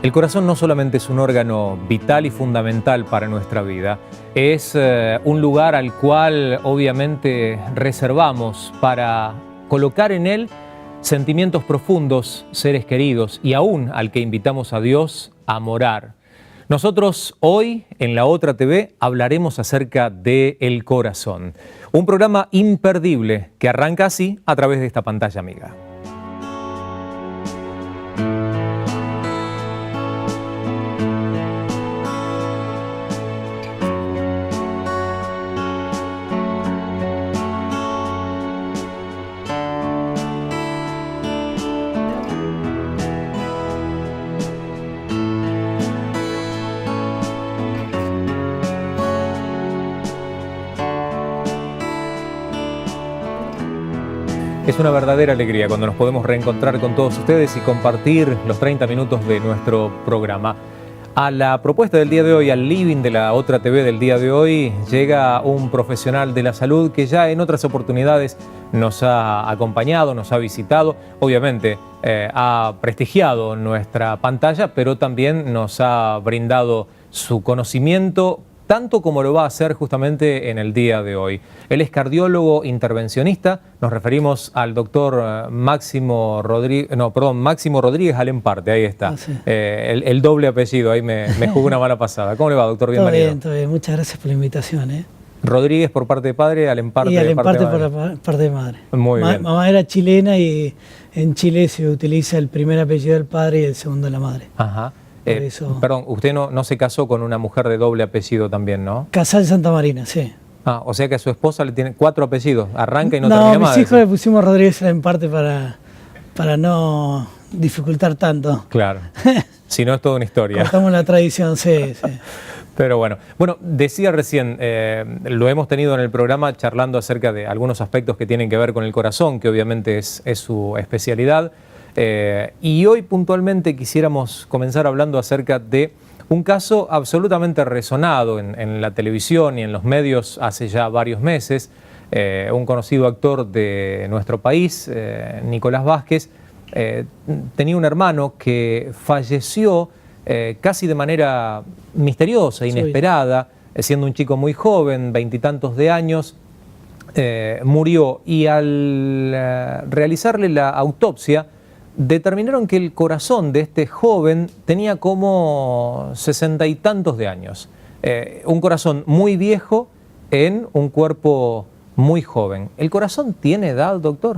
El corazón no solamente es un órgano vital y fundamental para nuestra vida, es un lugar al cual obviamente reservamos para colocar en él sentimientos profundos, seres queridos y aún al que invitamos a Dios a morar. Nosotros hoy en La Otra TV hablaremos acerca de El Corazón, un programa imperdible que arranca así a través de esta pantalla amiga. Es una verdadera alegría cuando nos podemos reencontrar con todos ustedes y compartir los 30 minutos de nuestro programa. A la propuesta del día de hoy, al living de La Otra TV del día de hoy, llega un profesional de la salud que ya en otras oportunidades nos ha acompañado, nos ha visitado, obviamente ha prestigiado nuestra pantalla, pero también nos ha brindado su conocimiento, tanto como lo va a hacer justamente en el día de hoy. Él es cardiólogo intervencionista, nos referimos al doctor Máximo Rodríguez Alemparte, ahí está. Ah, sí. El doble apellido, ahí me jugó una mala pasada. ¿Cómo le va, doctor? Bienvenido. Todo bien, muchas gracias por la invitación. Rodríguez por parte de padre, Alemparte y Alemparte por parte de madre. Muy bien. Mamá era chilena y en Chile se utiliza el primer apellido del padre y el segundo de la madre. Ajá. Perdón, usted no se casó con una mujer de doble apellido también, ¿no? Casal Santa Marina, sí. Ah, o sea que a su esposa le tiene 4 apellidos, arranca y no termina más. No, mis hijos le pusimos Rodríguez en parte para no dificultar tanto. Claro, si no es toda una historia. Cortamos la tradición, sí. Pero bueno, decía recién, lo hemos tenido en el programa charlando acerca de algunos aspectos que tienen que ver con el corazón, que obviamente es su especialidad. Y hoy puntualmente quisiéramos comenzar hablando acerca de un caso absolutamente resonado en la televisión y en los medios hace ya varios meses. Un conocido actor de nuestro país, Nicolás Vázquez, tenía un hermano que falleció casi de manera misteriosa, inesperada, siendo un chico muy joven, 20 y tantos de años, murió y al realizarle la autopsia determinaron que el corazón de este joven tenía como 60 y tantos de años. Un corazón muy viejo en un cuerpo muy joven. ¿El corazón tiene edad, doctor?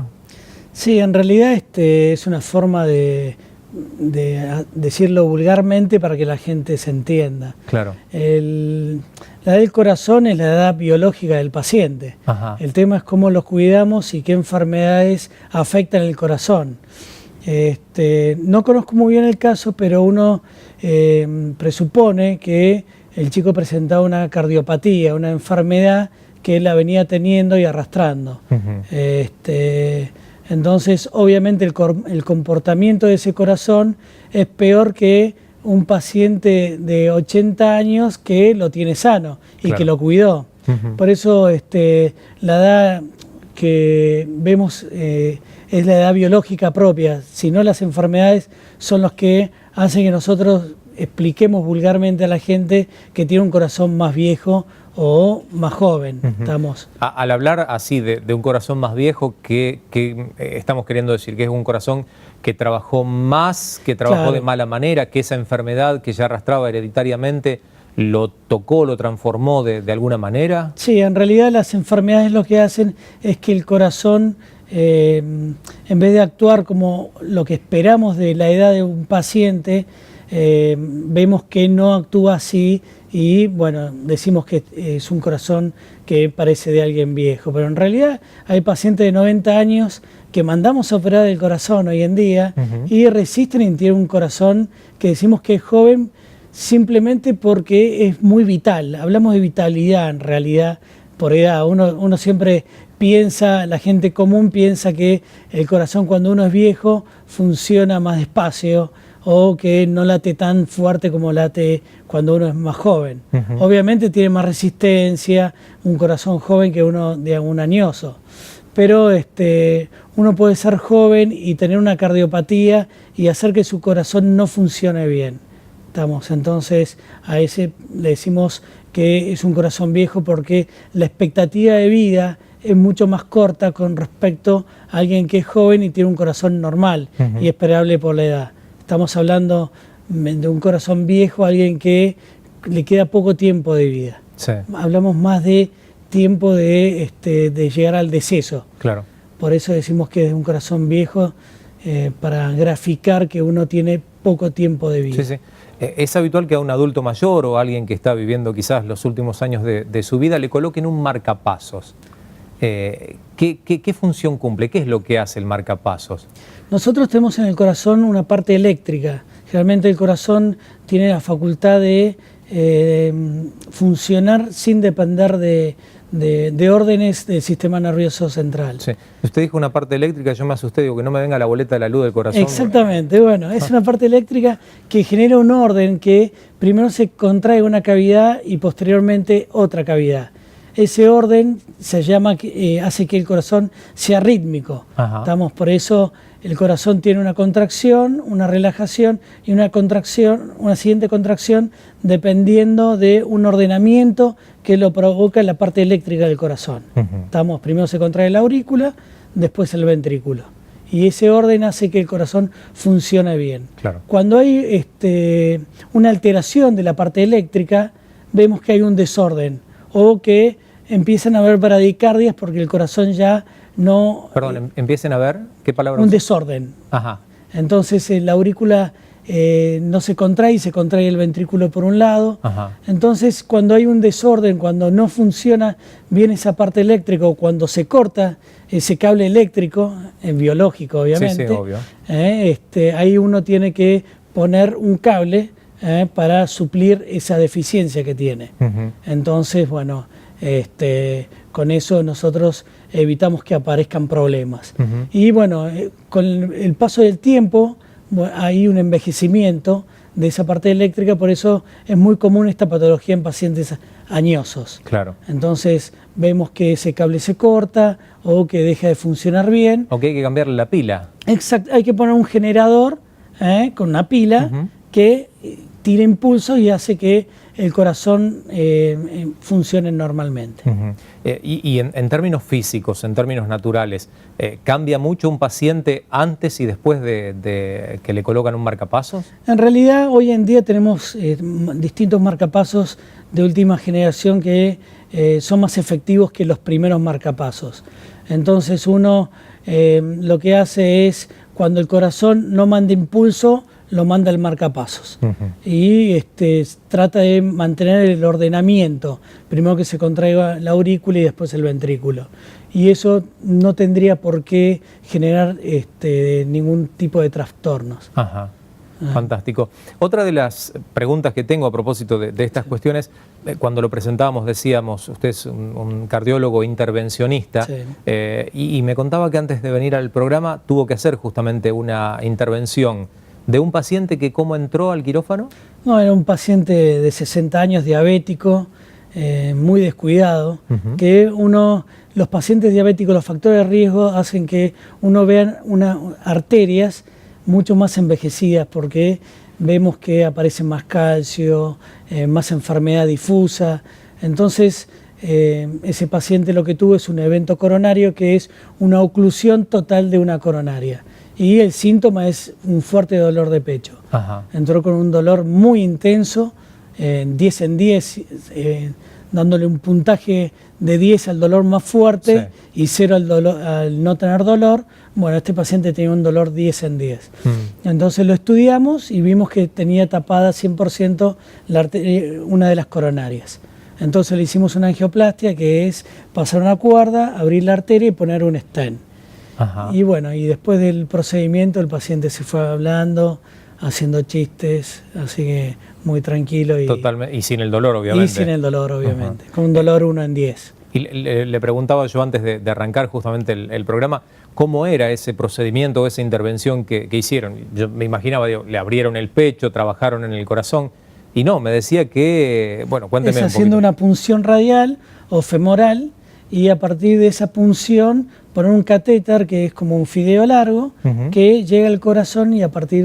Sí, en realidad es una forma de decirlo vulgarmente para que la gente se entienda. Claro. La edad del corazón es la edad biológica del paciente. Ajá. El tema es cómo los cuidamos y qué enfermedades afectan el corazón. No conozco muy bien el caso, pero uno presupone que el chico presentaba una cardiopatía, una enfermedad que él la venía teniendo y arrastrando. Entonces, obviamente, el comportamiento de ese corazón es peor que un paciente de 80 años que lo tiene sano y claro, que lo cuidó. Por eso la edad que vemos es la edad biológica propia, si no las enfermedades son los que hacen que nosotros expliquemos vulgarmente a la gente que tiene un corazón más viejo o más joven. Al hablar así de un corazón más viejo, ¿qué estamos queriendo decir? Que es un corazón que trabajó más, que trabajó claro, de mala manera, que esa enfermedad que ya arrastraba hereditariamente lo tocó, lo transformó de alguna manera. Sí, en realidad las enfermedades lo que hacen es que el corazón, en vez de actuar como lo que esperamos de la edad de un paciente, vemos que no actúa así y bueno, decimos que es un corazón que parece de alguien viejo, pero en realidad hay pacientes de 90 años que mandamos a operar el corazón hoy en día y resisten y tienen un corazón que decimos que es joven simplemente porque es muy vital. Hablamos de vitalidad en realidad por edad. Uno siempre piensa, la gente común piensa que el corazón cuando uno es viejo funciona más despacio o que no late tan fuerte como late cuando uno es más joven. Obviamente tiene más resistencia un corazón joven que uno de un añoso. Pero uno puede ser joven y tener una cardiopatía y hacer que su corazón no funcione bien. Entonces a ese le decimos que es un corazón viejo porque la expectativa de vida es mucho más corta con respecto a alguien que es joven y tiene un corazón normal y esperable por la edad. Estamos hablando de un corazón viejo, alguien que le queda poco tiempo de vida. Sí. Hablamos más de tiempo de llegar al deceso. Claro. Por eso decimos que es un corazón viejo, para graficar que uno tiene poco tiempo de vida. Sí, sí. ¿Es habitual que a un adulto mayor o a alguien que está viviendo quizás los últimos años de su vida le coloquen un marcapasos? ¿Qué función cumple? ¿Qué es lo que hace el marcapasos? Nosotros tenemos en el corazón una parte eléctrica. Generalmente el corazón tiene la facultad de funcionar sin depender de órdenes del sistema nervioso central. Sí. Usted dijo una parte eléctrica, yo me asusté, digo que no me venga la boleta de la luz del corazón. Exactamente, bueno, es una parte eléctrica que genera un orden que primero se contrae una cavidad y posteriormente otra cavidad. Ese orden se llama, hace que el corazón sea rítmico. Por eso el corazón tiene una contracción, una relajación y una contracción, una siguiente contracción dependiendo de un ordenamiento que lo provoca en la parte eléctrica del corazón. Primero se contrae la aurícula, después el ventrículo. Y ese orden hace que el corazón funcione bien. Claro. Cuando hay una alteración de la parte eléctrica, vemos que hay un desorden o que empiezan a haber bradicardias porque el corazón ya no... Perdón, empiecen a ver, ¿qué palabra? Un desorden. Ajá. Entonces la aurícula no se contrae el ventrículo por un lado. Ajá. Entonces cuando hay un desorden, cuando no funciona bien esa parte eléctrica o cuando se corta ese cable eléctrico, biológico obviamente, sí, obvio. Ahí uno tiene que poner un cable para suplir esa deficiencia que tiene. Entonces, bueno, con eso nosotros evitamos que aparezcan problemas. Y bueno, con el paso del tiempo hay un envejecimiento de esa parte eléctrica, por eso es muy común esta patología en pacientes añosos. Claro. Entonces vemos que ese cable se corta o que deja de funcionar bien. O que hay que cambiarle la pila. Exacto, hay que poner un generador con una pila que tira impulsos y hace que el corazón funcione normalmente. Y en términos físicos, en términos naturales, ¿cambia mucho un paciente antes y después de que le colocan un marcapasos? En realidad, hoy en día tenemos distintos marcapasos de última generación que son más efectivos que los primeros marcapasos. Entonces uno lo que hace es, cuando el corazón no manda impulso, lo manda el marcapasos. Y trata de mantener el ordenamiento, primero que se contraiga la aurícula y después el ventrículo. Y eso no tendría por qué generar ningún tipo de trastornos. Ajá. Fantástico. Otra de las preguntas que tengo a propósito de estas cuestiones, cuando lo presentábamos decíamos, usted es un cardiólogo intervencionista, y me contaba que antes de venir al programa tuvo que hacer justamente una intervención de un paciente que ¿cómo entró al quirófano? No, era un paciente de 60 años, diabético, muy descuidado, que los pacientes diabéticos, los factores de riesgo hacen que uno vea unas arterias mucho más envejecidas porque vemos que aparece más calcio, más enfermedad difusa. Entonces ese paciente lo que tuvo es un evento coronario que es una oclusión total de una coronaria. Y el síntoma es un fuerte dolor de pecho. Entró con un dolor muy intenso, 10 en 10, dándole un puntaje de 10 al dolor más fuerte y 0 al no tener dolor. Bueno, este paciente tenía un dolor 10 en 10. Entonces lo estudiamos y vimos que tenía tapada 100% una de las coronarias. Entonces le hicimos una angioplastia, que es pasar una cuerda, abrir la arteria y poner un stent. Y bueno, y después del procedimiento el paciente se fue hablando, haciendo chistes, así que muy tranquilo. Totalmente, y sin el dolor, obviamente. Y sin el dolor, obviamente, con un dolor 1 en 10. Y le preguntaba yo antes de arrancar justamente el programa, ¿cómo era ese procedimiento o esa intervención que hicieron? Yo me imaginaba, digo, le abrieron el pecho, trabajaron en el corazón, y no, me decía que, bueno, cuénteme un poquito. Haciendo una punción radial o femoral, y a partir de esa punción poner un catéter que es como un fideo largo, que llega al corazón y a partir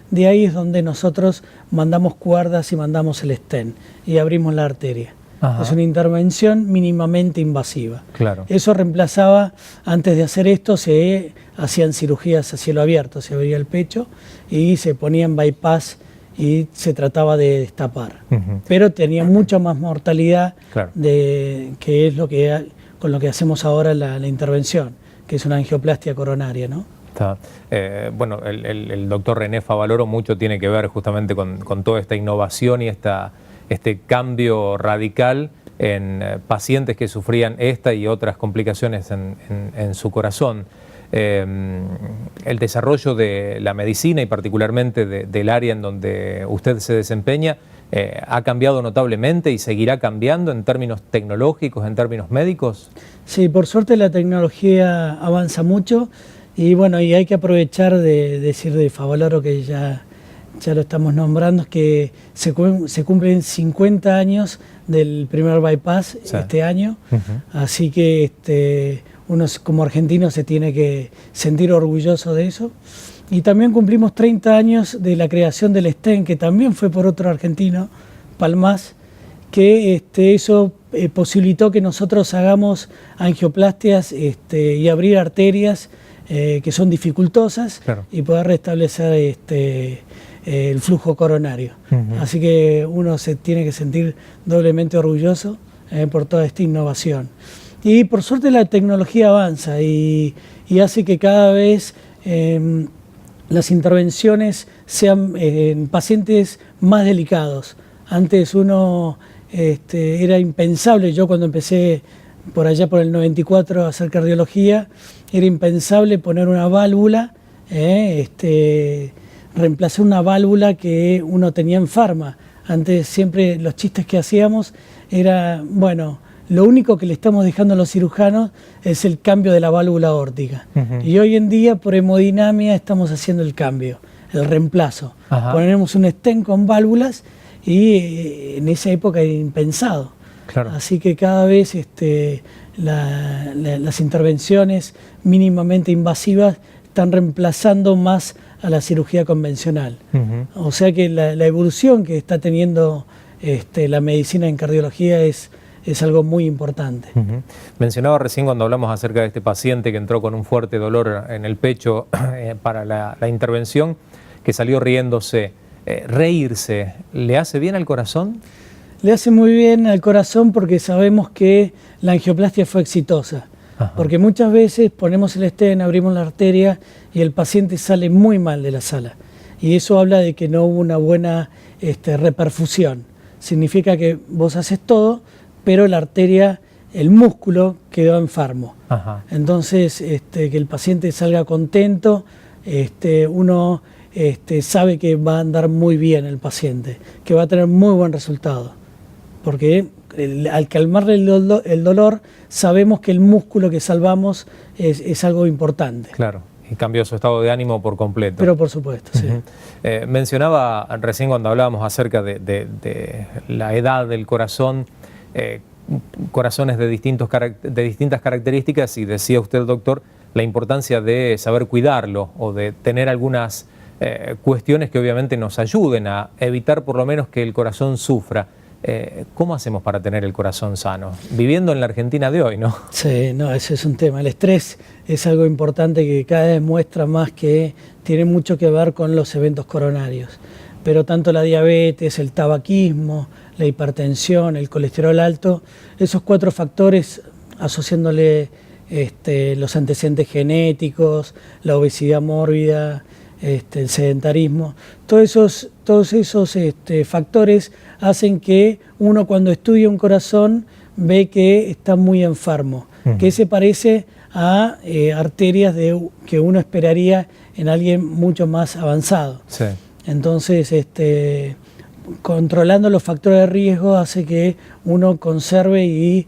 de ahí es donde nosotros mandamos cuerdas y mandamos el stent y abrimos la arteria. Ajá. Es una intervención mínimamente invasiva. Claro. Eso reemplazaba, antes de hacer esto, se hacían cirugías a cielo abierto, se abría el pecho y se ponían bypass y se trataba de destapar. Pero tenía mucha más mortalidad, claro, que es con lo que hacemos ahora la intervención, que es una angioplastia coronaria, ¿no? Está. Bueno, el doctor René Favaloro mucho tiene que ver justamente con toda esta innovación y este cambio radical en pacientes que sufrían esta y otras complicaciones en su corazón. El desarrollo de la medicina y particularmente del área en donde usted se desempeña ha cambiado notablemente y seguirá cambiando en términos tecnológicos, en términos médicos. Sí, por suerte la tecnología avanza mucho y bueno, y hay que aprovechar de decir de Favaloro, que ya lo estamos nombrando, es que se cumplen 50 años del primer bypass, sí, este año, así que uno como argentino se tiene que sentir orgulloso de eso. Y también cumplimos 30 años de la creación del stent, que también fue por otro argentino, Palmás, que eso posibilitó que nosotros hagamos angioplastias y abrir arterias que son dificultosas, claro, y poder restablecer el flujo coronario. Así que uno se tiene que sentir doblemente orgulloso por toda esta innovación. Y por suerte la tecnología avanza y hace que cada vez las intervenciones sean en pacientes más delicados. Antes era impensable, yo cuando empecé por allá por el 94 a hacer cardiología, era impensable poner una válvula, reemplazar una válvula que uno tenía en Pharma. Antes siempre los chistes que hacíamos era, bueno, lo único que le estamos dejando a los cirujanos es el cambio de la válvula aórtica. Y hoy en día por hemodinamia estamos haciendo el cambio, el reemplazo. Ponemos un stent con válvulas y en esa época era impensado. Claro. Así que cada vez las intervenciones mínimamente invasivas están reemplazando más a la cirugía convencional. O sea que la evolución que está teniendo la medicina en cardiología es algo muy importante. Mencionaba recién cuando hablamos acerca de este paciente que entró con un fuerte dolor en el pecho para la intervención, que salió riéndose. ¿Reírse le hace bien al corazón? Le hace muy bien al corazón porque sabemos que la angioplastia fue exitosa. Porque muchas veces ponemos el stent, abrimos la arteria y el paciente sale muy mal de la sala. Y eso habla de que no hubo una buena reperfusión. Significa que vos haces todo, pero la arteria, el músculo quedó enfermo. Entonces, que el paciente salga contento, uno sabe que va a andar muy bien el paciente, que va a tener muy buen resultado. Porque al calmarle el dolor, sabemos que el músculo que salvamos es algo importante. Claro, y cambió su estado de ánimo por completo. Pero por supuesto, sí. Mencionaba recién cuando hablábamos acerca de la edad del corazón, corazones de distintas características, y decía usted, doctor, la importancia de saber cuidarlo o de tener algunas cuestiones que obviamente nos ayuden a evitar por lo menos que el corazón sufra. ¿Cómo hacemos para tener el corazón sano? Viviendo en la Argentina de hoy, ¿no? Sí, no, ese es un tema. El estrés es algo importante que cada vez muestra más que tiene mucho que ver con los eventos coronarios. Pero tanto la diabetes, el tabaquismo, la hipertensión, el colesterol alto, esos 4 factores, asociándole los antecedentes genéticos, la obesidad mórbida, el sedentarismo, todos esos factores hacen que uno cuando estudia un corazón ve que está muy enfermo, que se parece a arterias que uno esperaría en alguien mucho más avanzado. Sí. Entonces, controlando los factores de riesgo hace que uno conserve y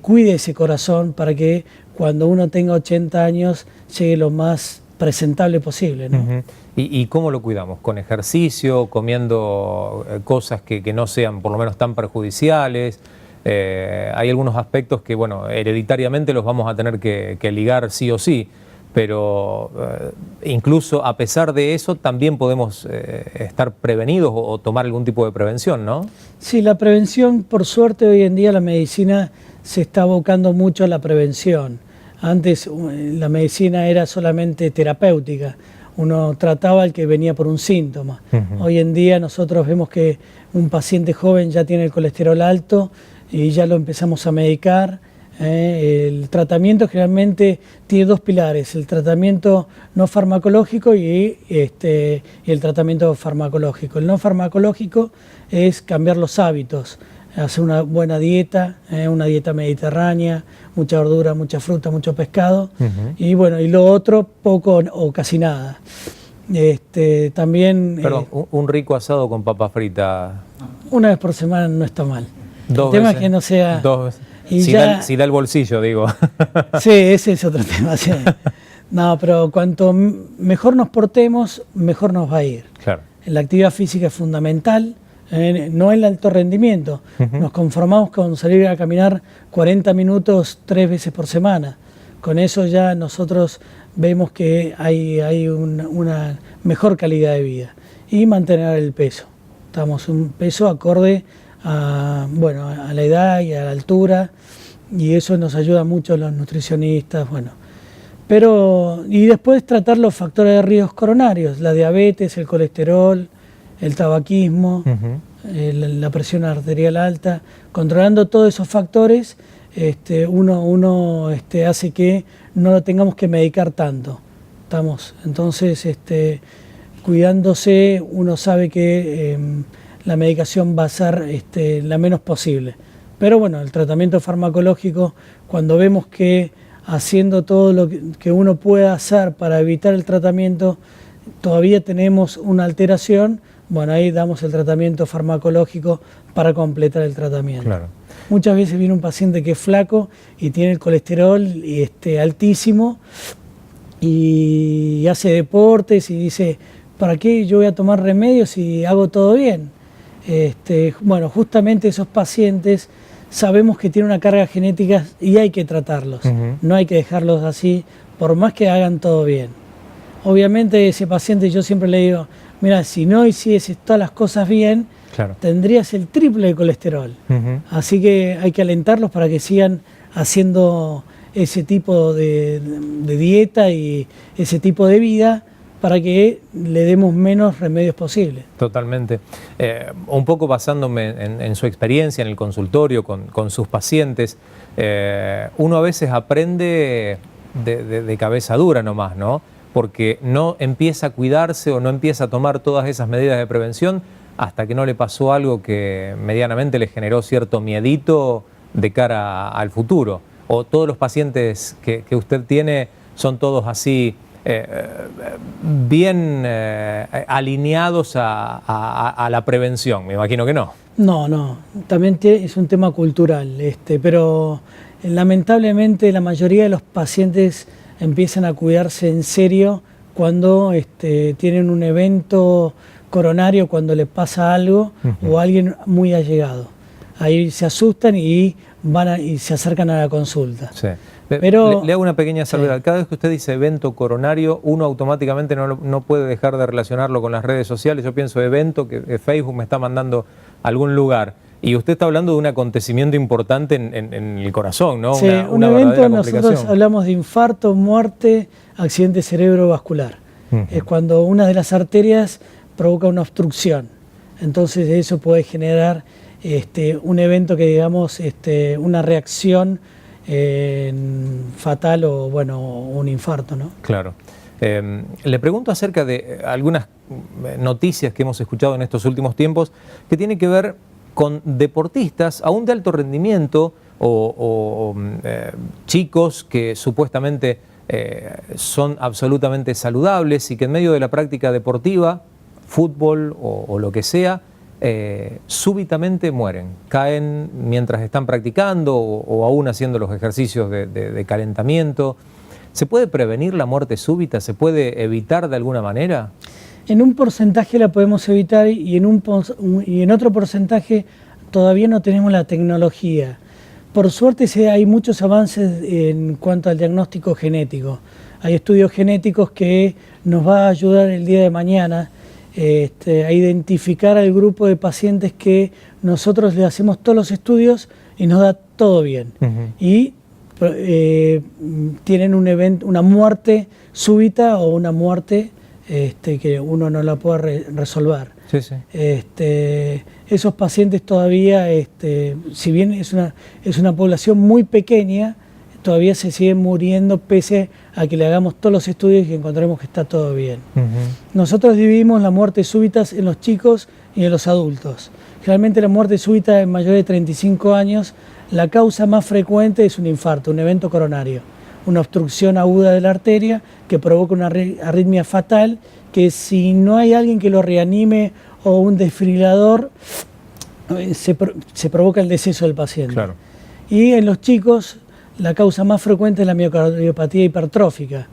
cuide ese corazón para que cuando uno tenga 80 años llegue lo más presentable posible, ¿no? ¿Y cómo lo cuidamos? ¿Con ejercicio, comiendo cosas que no sean por lo menos tan perjudiciales? Hay algunos aspectos que, bueno, hereditariamente los vamos a tener que ligar sí o sí, pero incluso a pesar de eso también podemos estar prevenidos o tomar algún tipo de prevención, ¿no? Sí, la prevención, por suerte hoy en día la medicina se está abocando mucho a la prevención. Antes la medicina era solamente terapéutica, uno trataba al que venía por un síntoma. Hoy en día nosotros vemos que un paciente joven ya tiene el colesterol alto y ya lo empezamos a medicar. El tratamiento generalmente tiene dos pilares, el tratamiento no farmacológico y el tratamiento farmacológico. El no farmacológico es cambiar los hábitos, hacer una buena dieta, una dieta mediterránea, mucha verdura, mucha fruta, mucho pescado, y bueno, y lo otro poco o casi nada. También... Perdón, un rico asado con papa frita. Una vez por semana no está mal. Dos el tema veces, es que no sea... Dos veces. Y si da el bolsillo, digo. Sí, ese es otro tema. Sí. No, pero cuanto mejor nos portemos, mejor nos va a ir. Claro. La actividad física es fundamental, no el alto rendimiento. Nos conformamos con salir a caminar 40 minutos 3 veces por semana. Con eso ya nosotros vemos que hay una mejor calidad de vida. Y mantener el peso. Estamos un peso acorde a la edad y a la altura, y eso nos ayuda mucho los nutricionistas, bueno. Y después tratar los factores de riesgos coronarios, la diabetes, el colesterol, el tabaquismo, la presión arterial alta. Controlando todos esos factores, uno hace que no lo tengamos que medicar tanto. Entonces, cuidándose, uno sabe que la medicación va a ser la menos posible. Pero bueno, el tratamiento farmacológico, cuando vemos que haciendo todo lo que uno pueda hacer para evitar el tratamiento, todavía tenemos una alteración, bueno, ahí damos el tratamiento farmacológico para completar el tratamiento. Claro. Muchas veces viene un paciente que es flaco y tiene el colesterol altísimo y hace deportes y dice, ¿para qué yo voy a tomar remedios si hago todo bien? Bueno, justamente esos pacientes sabemos que tienen una carga genética y hay que tratarlos. No hay que dejarlos así, por más que hagan todo bien. Obviamente ese paciente yo siempre le digo, mira, si no hicieses todas las cosas bien, claro, tendrías el triple de colesterol. Así que hay que alentarlos para que sigan haciendo ese tipo de dieta y ese tipo de vida, para que le demos menos remedios posibles. Totalmente. Un poco basándome en su experiencia en el consultorio con sus pacientes, uno a veces aprende de cabeza dura nomás, ¿no? Porque no empieza a cuidarse o no empieza a tomar todas esas medidas de prevención hasta que no le pasó algo que medianamente le generó cierto miedito de cara al futuro. O todos los pacientes que usted tiene son todos así, bien alineados a la prevención. Me imagino que no. No, también es un tema cultural, pero lamentablemente la mayoría de los pacientes empiezan a cuidarse en serio cuando tienen un evento coronario, cuando les pasa algo o alguien muy allegado. Ahí se asustan y se acercan a la consulta. Sí. Pero le hago una pequeña salvedad. Sí. Cada vez que usted dice evento coronario, uno automáticamente no puede dejar de relacionarlo con las redes sociales. Yo pienso evento, que Facebook me está mandando a algún lugar. Y usted está hablando de un acontecimiento importante en el corazón, ¿no? Sí, un evento, nosotros hablamos de infarto, muerte, accidente cerebrovascular. Es cuando una de las arterias provoca una obstrucción. Entonces eso puede generar un evento que digamos, una reacción fatal o un infarto, ¿no? Claro. Le pregunto acerca de algunas noticias que hemos escuchado en estos últimos tiempos que tienen que ver con deportistas, aún de alto rendimiento, o chicos que supuestamente son absolutamente saludables y que en medio de la práctica deportiva, fútbol o lo que sea, súbitamente mueren, caen mientras están practicando o aún haciendo los ejercicios de calentamiento. ¿Se puede prevenir la muerte súbita? ¿Se puede evitar de alguna manera? En un porcentaje la podemos evitar y en otro porcentaje todavía no tenemos la tecnología. Por suerte hay muchos avances en cuanto al diagnóstico genético. Hay estudios genéticos que nos va a ayudar el día de mañana a identificar al grupo de pacientes que nosotros le hacemos todos los estudios y nos da todo bien. Y tienen una muerte súbita o una muerte que uno no la puede resolver. Sí, sí. Esos pacientes todavía, si bien es una población muy pequeña, todavía se siguen muriendo pese a que le hagamos todos los estudios y que encontremos que está todo bien. Nosotros dividimos las muertes súbitas en los chicos y en los adultos. Generalmente la muerte súbita en mayores de 35 años, la causa más frecuente es un infarto, un evento coronario, una obstrucción aguda de la arteria que provoca una arritmia fatal, que si no hay alguien que lo reanime o un desfibrilador, se provoca el deceso del paciente. Claro. Y en los chicos, la causa más frecuente es la miocardiopatía hipertrófica.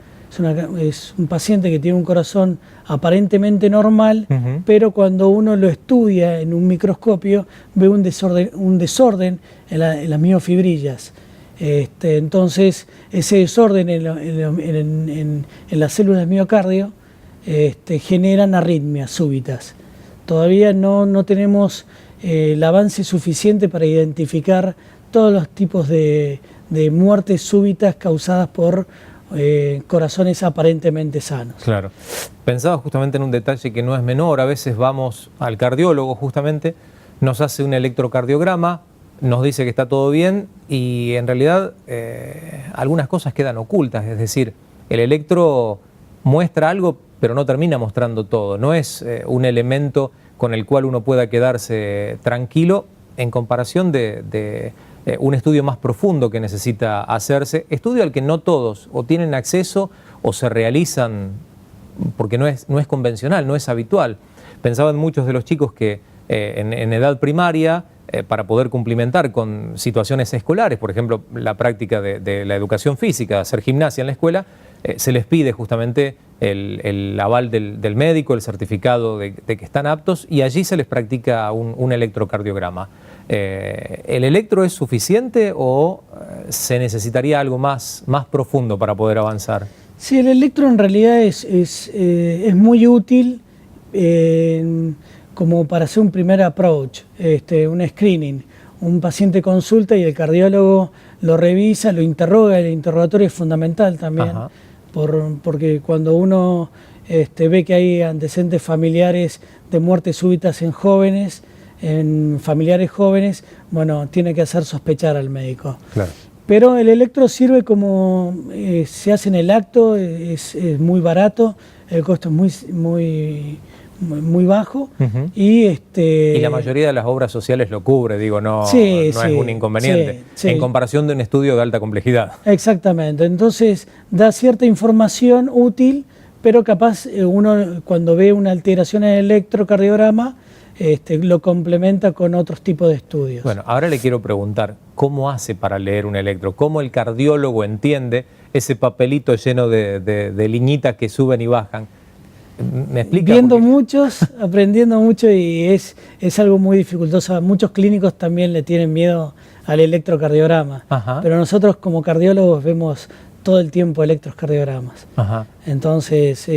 Es un paciente que tiene un corazón aparentemente normal, pero cuando uno lo estudia en un microscopio, ve un desorden en las miofibrillas. Entonces, ese desorden en las células del miocardio generan arritmias súbitas. Todavía no tenemos el avance suficiente para identificar todos los tipos de muertes súbitas causadas por corazones aparentemente sanos. Claro. Pensaba justamente en un detalle que no es menor. A veces vamos al cardiólogo justamente, nos hace un electrocardiograma, nos dice que está todo bien y en realidad algunas cosas quedan ocultas. Es decir, el electro muestra algo pero no termina mostrando todo. No es un elemento con el cual uno pueda quedarse tranquilo en comparación de un estudio más profundo que necesita hacerse, estudio al que no todos o tienen acceso o se realizan porque no es convencional, no es habitual. Pensaba en muchos de los chicos que en edad primaria, para poder cumplimentar con situaciones escolares, por ejemplo, la práctica de la educación física, hacer gimnasia en la escuela, se les pide justamente el aval del médico, el certificado de que están aptos, y allí se les practica un electrocardiograma. ¿El electro es suficiente o se necesitaría algo más profundo para poder avanzar? Sí, el electro en realidad es muy útil como para hacer un primer approach, un screening. Un paciente consulta y el cardiólogo lo revisa, lo interroga, el interrogatorio es fundamental también, porque cuando uno ve que hay antecedentes familiares de muertes súbitas en jóvenes, en familiares jóvenes, bueno, tiene que hacer sospechar al médico. Claro. Pero el electro sirve como, se hace en el acto, es muy barato, el costo es muy bajo. Y la mayoría de las obras sociales lo cubre, digo, no es un inconveniente, en comparación de un estudio de alta complejidad. Exactamente, entonces da cierta información útil, pero capaz uno cuando ve una alteración en el electrocardiograma, lo complementa con otros tipos de estudios. Bueno, ahora le quiero preguntar, ¿cómo hace para leer un electro? ¿Cómo el cardiólogo entiende ese papelito lleno de liñitas que suben y bajan? ¿Me explica? Viendo muchos, aprendiendo mucho, y es algo muy dificultoso. Muchos clínicos también le tienen miedo al electrocardiograma, pero nosotros como cardiólogos vemos todo el tiempo electrocardiogramas. Entonces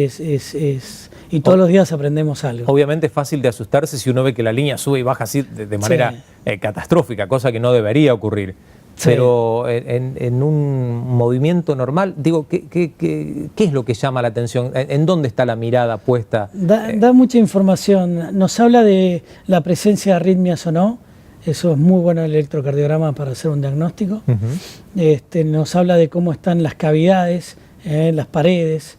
y todos los días aprendemos algo. Obviamente es fácil de asustarse si uno ve que la línea sube y baja así de manera catastrófica, cosa que no debería ocurrir. Pero en un movimiento normal, digo, ¿qué es lo que llama la atención? ¿En dónde está la mirada puesta? Da mucha información. Nos habla de la presencia de arritmias o no. Eso es muy bueno el electrocardiograma para hacer un diagnóstico. Nos habla de cómo están las cavidades, las paredes.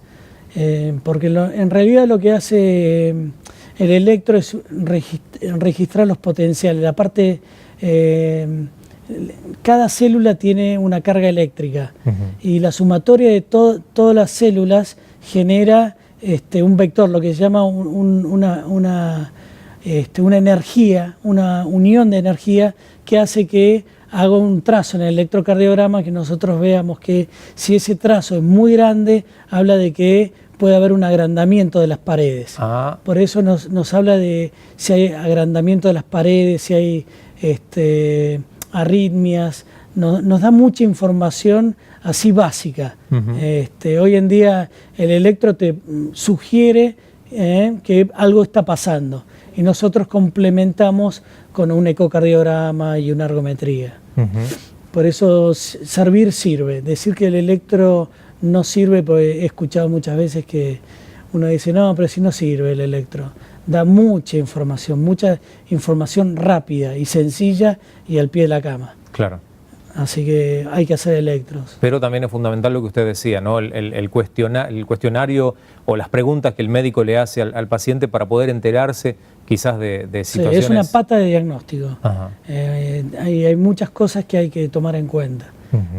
Porque en realidad lo que hace el electro es registrar los potenciales. La parte, cada célula tiene una carga eléctrica y la sumatoria de todas las células genera un vector, lo que se llama una energía, una unión de energía que hace que haga un trazo en el electrocardiograma, que nosotros veamos que si ese trazo es muy grande, habla de que puede haber un agrandamiento de las paredes. Por eso nos habla de si hay agrandamiento de las paredes, si hay arritmias, nos da mucha información así básica. Hoy en día el electro te sugiere que algo está pasando y nosotros complementamos con un ecocardiograma y una ergometría. Por eso servir sirve. Decir que el electro no sirve, porque he escuchado muchas veces que uno dice, no, pero si no sirve el electro. Da mucha información rápida y sencilla y al pie de la cama. Claro. Así que hay que hacer electros. Pero también es fundamental lo que usted decía, ¿no? El cuestionario o las preguntas que el médico le hace al paciente para poder enterarse quizás de situaciones... Sí, es una pata de diagnóstico. Hay muchas cosas que hay que tomar en cuenta.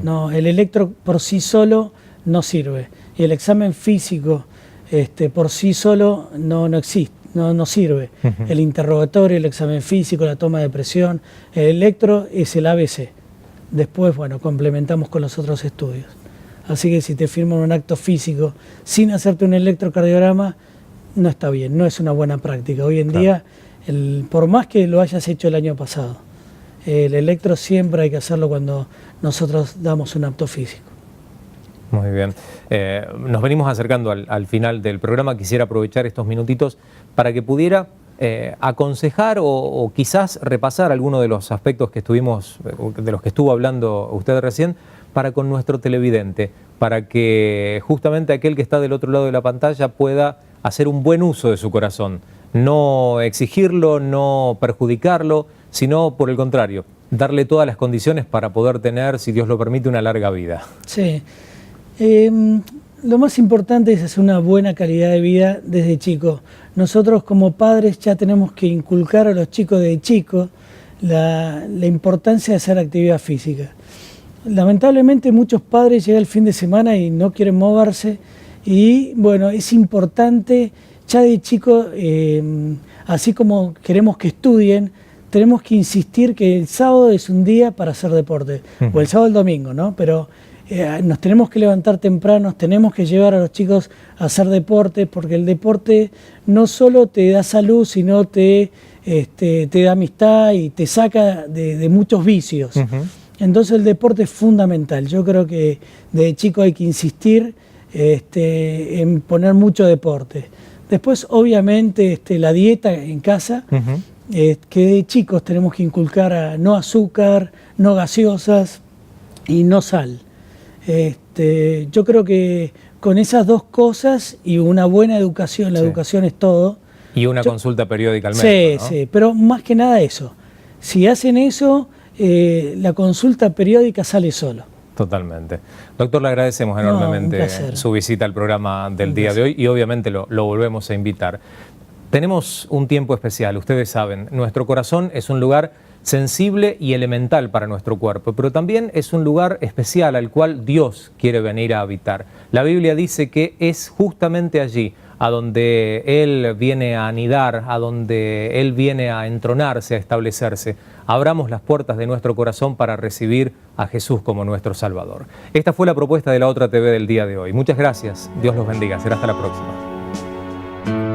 No, el electro por sí solo no sirve. Y el examen físico por sí solo no existe. No sirve. El interrogatorio, el examen físico, la toma de presión, el electro es el ABC. Después, bueno, complementamos con los otros estudios. Así que si te firman un acto físico sin hacerte un electrocardiograma, no está bien, no es una buena práctica. Hoy en día, por más que lo hayas hecho el año pasado, el electro siempre hay que hacerlo cuando nosotros damos un acto físico. Muy bien. Nos venimos acercando al final del programa. Quisiera aprovechar estos minutitos para que pudiera aconsejar o quizás repasar algunos de los aspectos que de los que estuvo hablando usted recién, para con nuestro televidente, para que justamente aquel que está del otro lado de la pantalla pueda hacer un buen uso de su corazón. No exigirlo, no perjudicarlo, sino por el contrario, darle todas las condiciones para poder tener, si Dios lo permite, una larga vida. Sí. Lo más importante es hacer una buena calidad de vida desde chico. Nosotros como padres ya tenemos que inculcar a los chicos de chicos la importancia de hacer actividad física. Lamentablemente muchos padres llegan el fin de semana y no quieren moverse y bueno, es importante ya de chico, así como queremos que estudien, tenemos que insistir que el sábado es un día para hacer deporte, o el sábado o el domingo, ¿no? Pero nos tenemos que levantar temprano, tenemos que llevar a los chicos a hacer deporte, porque el deporte no solo te da salud, sino te da amistad y te saca de muchos vicios. Entonces el deporte es fundamental. Yo creo que de chico hay que insistir en poner mucho deporte. Después, obviamente, la dieta en casa, que de chicos tenemos que inculcar no azúcar, no gaseosas y no sal. Yo creo que con esas dos cosas y una buena educación, la educación es todo. Y una consulta periódica al médico, ¿no? Sí, pero más que nada eso. Si hacen eso, la consulta periódica sale solo. Totalmente. Doctor, le agradecemos enormemente su visita al programa del día de hoy y obviamente lo volvemos a invitar. Tenemos un tiempo especial, ustedes saben, nuestro corazón es un lugar sensible y elemental para nuestro cuerpo, pero también es un lugar especial al cual Dios quiere venir a habitar. La Biblia dice que es justamente allí a donde Él viene a anidar, a donde Él viene a entronarse, a establecerse. Abramos las puertas de nuestro corazón para recibir a Jesús como nuestro Salvador. Esta fue la propuesta de La Otra TV del día de hoy. Muchas gracias, Dios los bendiga, será hasta la próxima.